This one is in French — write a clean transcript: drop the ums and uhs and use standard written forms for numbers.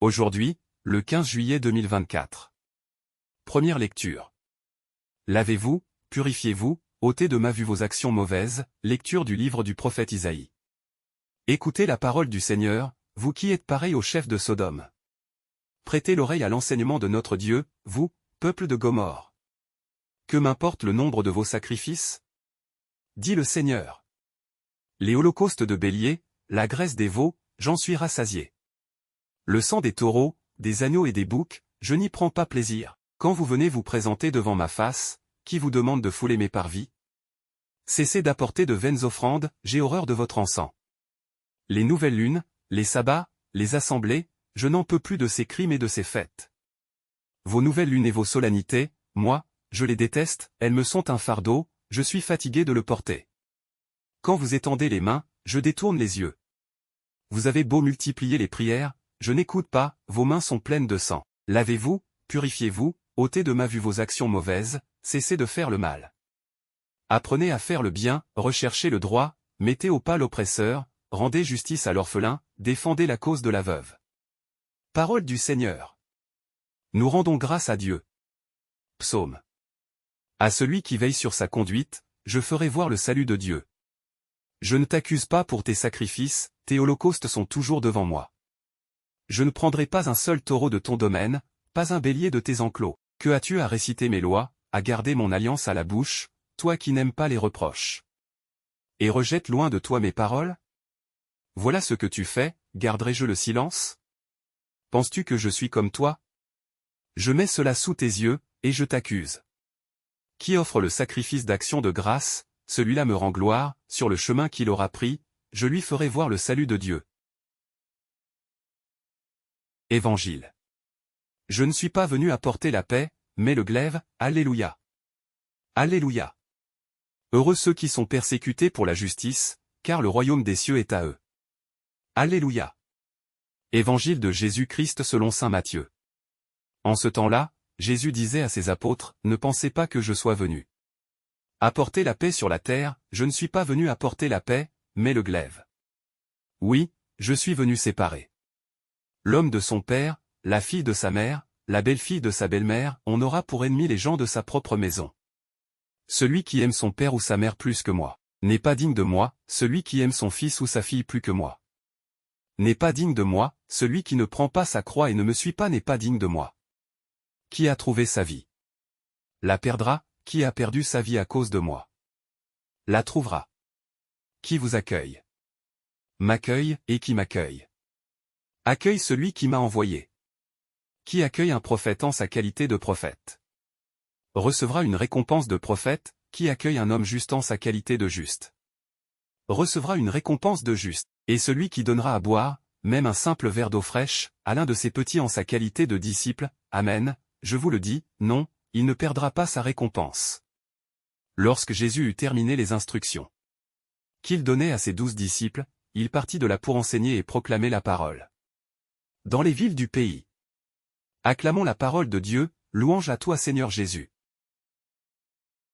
Aujourd'hui, le 15 juillet 2024. Première lecture. Lavez-vous, purifiez-vous, ôtez de ma vue vos actions mauvaises, lecture du livre du prophète Isaïe. Écoutez la parole du Seigneur, vous qui êtes pareils au chef de Sodome. Prêtez l'oreille à l'enseignement de notre Dieu, vous, peuple de Gomorrhe. Que m'importe le nombre de vos sacrifices? Dit le Seigneur. Les holocaustes de bélier, la graisse des veaux, j'en suis rassasié. Le sang des taureaux, des agneaux et des boucs, je n'y prends pas plaisir. Quand vous venez vous présenter devant ma face, qui vous demande de fouler mes parvis? Cessez d'apporter de vaines offrandes, j'ai horreur de votre encens. Les nouvelles lunes, les sabbats, les assemblées, je n'en peux plus de ces crimes et de ces fêtes. Vos nouvelles lunes et vos solennités, moi, je les déteste, elles me sont un fardeau, je suis fatigué de le porter. Quand vous étendez les mains, je détourne les yeux. Vous avez beau multiplier les prières, je n'écoute pas, vos mains sont pleines de sang. Lavez-vous, purifiez-vous, ôtez de ma vue vos actions mauvaises, cessez de faire le mal. Apprenez à faire le bien, recherchez le droit, mettez au pas l'oppresseur, rendez justice à l'orphelin, défendez la cause de la veuve. Parole du Seigneur. Nous rendons grâce à Dieu. Psaume. À celui qui veille sur sa conduite, je ferai voir le salut de Dieu. Je ne t'accuse pas pour tes sacrifices, tes holocaustes sont toujours devant moi. Je ne prendrai pas un seul taureau de ton domaine, pas un bélier de tes enclos. Que as-tu à réciter mes lois, à garder mon alliance à la bouche, toi qui n'aimes pas les reproches? Et rejette loin de toi mes paroles? Voilà ce que tu fais, garderai-je le silence? Penses-tu que je suis comme toi? Je mets cela sous tes yeux, et je t'accuse. Qui offre le sacrifice d'action de grâce, celui-là me rend gloire, sur le chemin qu'il aura pris, je lui ferai voir le salut de Dieu. Évangile. Je ne suis pas venu apporter la paix, mais le glaive, Alléluia. Alléluia. Heureux ceux qui sont persécutés pour la justice, car le royaume des cieux est à eux. Alléluia. Évangile de Jésus-Christ selon saint Matthieu. En ce temps-là, Jésus disait à ses apôtres, ne pensez pas que je sois venu apporter la paix sur la terre, je ne suis pas venu apporter la paix, mais le glaive. Oui, je suis venu séparer l'homme de son père, la fille de sa mère, la belle-fille de sa belle-mère, on aura pour ennemi les gens de sa propre maison. Celui qui aime son père ou sa mère plus que moi, n'est pas digne de moi, celui qui aime son fils ou sa fille plus que moi, n'est pas digne de moi, celui qui ne prend pas sa croix et ne me suit pas n'est pas digne de moi. Qui a trouvé sa vie? La perdra, qui a perdu sa vie à cause de moi? La trouvera. Qui vous accueille? M'accueille, et qui m'accueille? Accueille celui qui m'a envoyé. Qui accueille un prophète en sa qualité de prophète? Recevra une récompense de prophète, qui accueille un homme juste en sa qualité de juste? Recevra une récompense de juste, et celui qui donnera à boire, même un simple verre d'eau fraîche, à l'un de ses petits en sa qualité de disciple, Amen, je vous le dis, non, il ne perdra pas sa récompense. Lorsque Jésus eut terminé les instructions qu'il donnait à ses 12 disciples, il partit de là pour enseigner et proclamer la parole dans les villes du pays. Acclamons la parole de Dieu, louange à toi Seigneur Jésus.